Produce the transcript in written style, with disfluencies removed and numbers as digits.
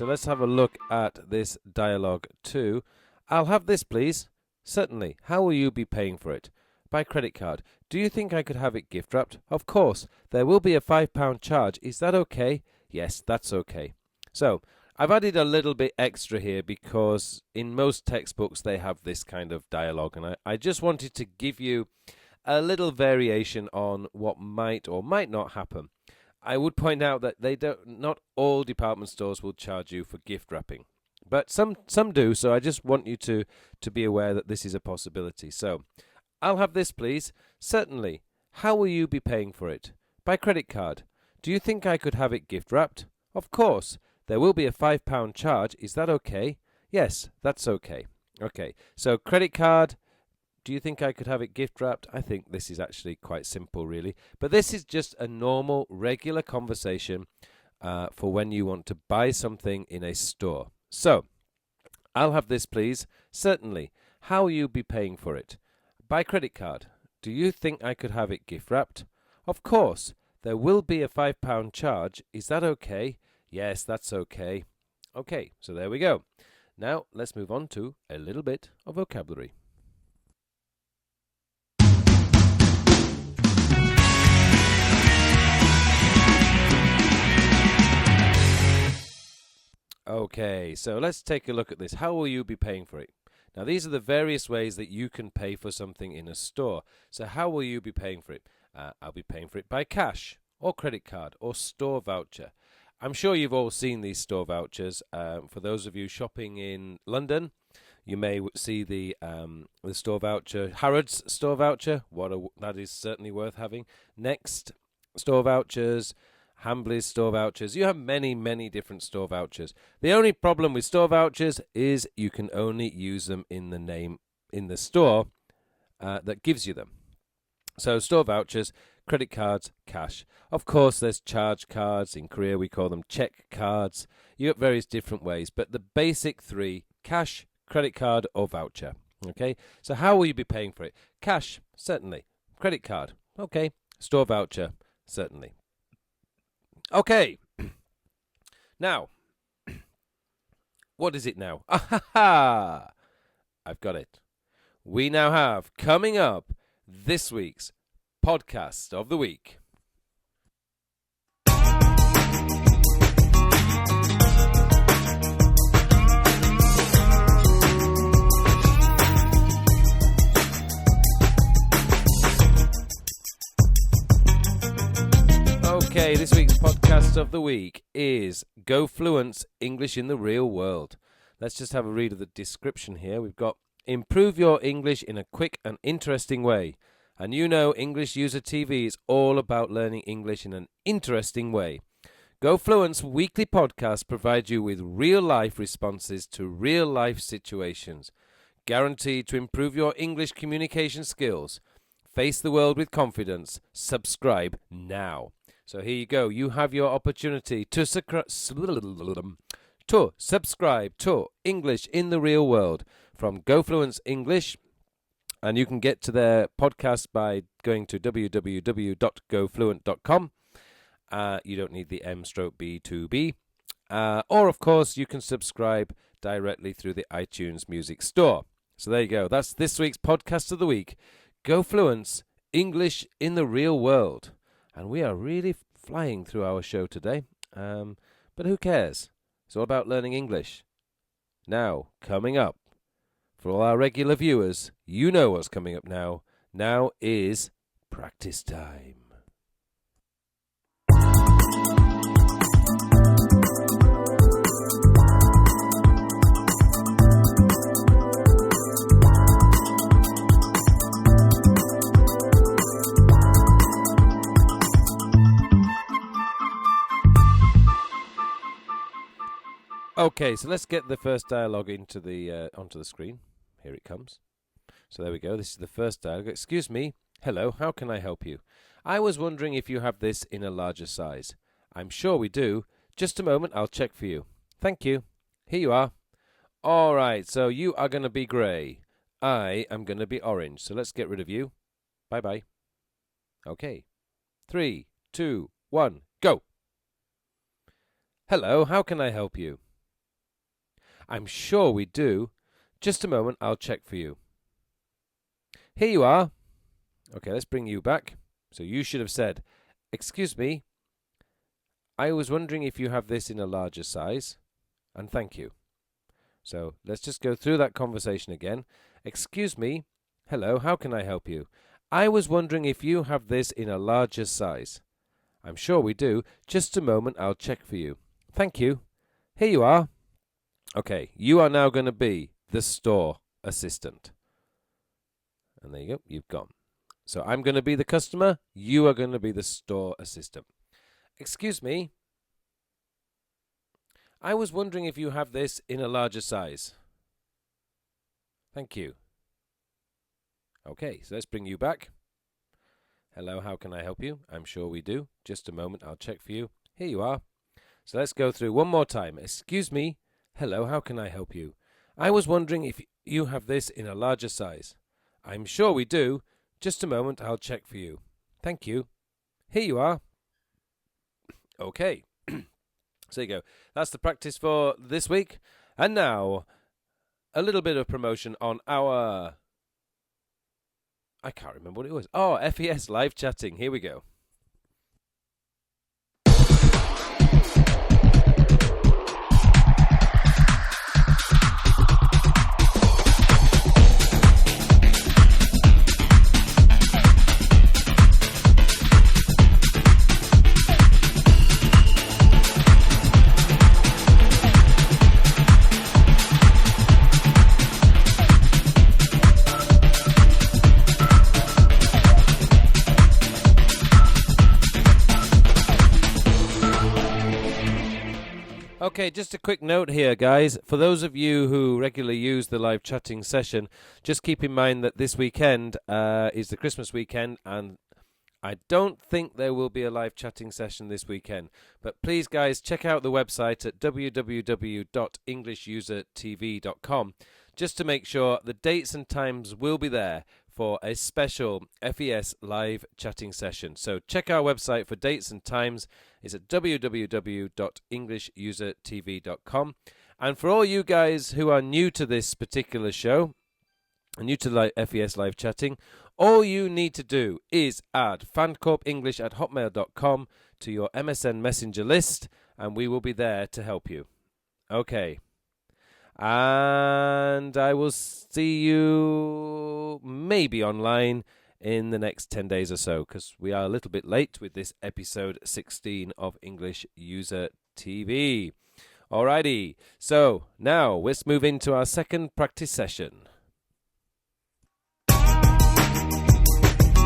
so let's have a look at this dialogue too. I'll have this, please. Certainly. How will you be paying for it? By credit card. Do you think I could have it gift wrapped? Of course. There will be a £5 charge. Is that okay? Yes, that's okay. So, I've added a little bit extra here because in most textbooks they have this kind of dialogue, and I just wanted to give you a little variation on what might or might not happen. I would point out that not all department stores will charge you for gift wrapping, but some do, so I just want you to be aware that this is a possibility. So, I'll have this, please. Certainly. How will you be paying for it? By credit card. Do you think I could have it gift wrapped? Of course. There will be a £5 charge. Is that okay? Yes, that's okay. Okay, so credit card. Do you think I could have it gift wrapped? I think this is actually quite simple, really. But this is just a normal, regular conversation for when you want to buy something in a store. So, I'll have this, please. Certainly. How will you be paying for it? By credit card. Do you think I could have it gift wrapped? Of course. There will be a £5 charge. Is that okay? Yes, that's okay. Okay, so there we go. Now, let's move on to a little bit of vocabulary. Okay, so let's take a look at this. How will you be paying for it? Now, these are the various ways that you can pay for something in a store. So how will you be paying for it? I'll be paying for it by cash or credit card or store voucher. I'm sure you've all seen these store vouchers. For those of you shopping in London, you may see the store voucher, Harrods store voucher. That is certainly worth having. Next, store vouchers, Hambley's store vouchers. You have many, many different store vouchers. The only problem with store vouchers is you can only use them in the store that gives you them. So store vouchers, credit cards, cash. Of course, there's charge cards. In Korea, we call them check cards. You have various different ways, but the basic three: cash, credit card, or voucher. Okay. So how will you be paying for it? Cash, certainly. Credit card, okay. Store voucher, certainly. Okay. Now, what is it now? I've got it. We now have coming up this week's podcast of the week. Okay, this week's podcast of the week is Go Fluent's English in the Real World. Let's just have a read of the description here. We've got improve your English in a quick and interesting way. And you know English User TV is all about learning English in an interesting way. Go Fluent's weekly podcast provides you with real-life responses to real-life situations, guaranteed to improve your English communication skills. Face the world with confidence. Subscribe now. So here you go. You have your opportunity to subscribe to English in the Real World from Go Fluent's English. And you can get to their podcast by going to www.gofluent.com. You don't need the M/B2B. Or, of course, you can subscribe directly through the iTunes Music Store. So there you go. That's this week's podcast of the week. Go Fluent's English in the Real World. And we are really flying through our show today. But who cares? It's all about learning English. Now, coming up, for all our regular viewers, you know what's coming up now. Now is practice time. Okay, so let's get the first dialogue onto the screen. Here it comes. So there we go. This is the first dialogue. Excuse me. Hello, how can I help you? I was wondering if you have this in a larger size. I'm sure we do. Just a moment, I'll check for you. Thank you. Here you are. All right, so you are going to be grey. I am going to be orange. So let's get rid of you. Bye-bye. Okay. 3, 2, 1, go. Hello, how can I help you? I'm sure we do. Just a moment, I'll check for you. Here you are. Okay, let's bring you back. So you should have said, excuse me, I was wondering if you have this in a larger size, and thank you. So let's just go through that conversation again. Excuse me, hello, how can I help you? I was wondering if you have this in a larger size. I'm sure we do. Just a moment, I'll check for you. Thank you. Here you are. Okay, you are now going to be the store assistant. And there you go, you've gone. So I'm going to be the customer, you are going to be the store assistant. Excuse me, I was wondering if you have this in a larger size. Thank you. Okay, so let's bring you back. Hello, how can I help you? I'm sure we do. Just a moment, I'll check for you. Here you are. So let's go through one more time. Excuse me. Hello, how can I help you? I was wondering if you have this in a larger size. I'm sure we do. Just a moment, I'll check for you. Thank you. Here you are. Okay. So there you go. That's the practice for this week. And now, a little bit of promotion on our... I can't remember what it was. Oh, FES live chatting. Here we go. Okay, just a quick note here, guys. For those of you who regularly use the live chatting session, just keep in mind that this weekend is the Christmas weekend, and I don't think there will be a live chatting session this weekend. But please, guys, check out the website at www.englishusertv.com just to make sure the dates and times will be there for a special FES live chatting session. So check our website for dates and times. It's at www.englishusertv.com. And for all you guys who are new to this particular show, new to FES live chatting, all you need to do is add fancorpenglish@hotmail.com to your MSN Messenger list, and we will be there to help you. Okay. And I will see you maybe online in the next 10 days or so, because we are a little bit late with this episode 16 of English User TV. Alrighty, so now let's move into our second practice session.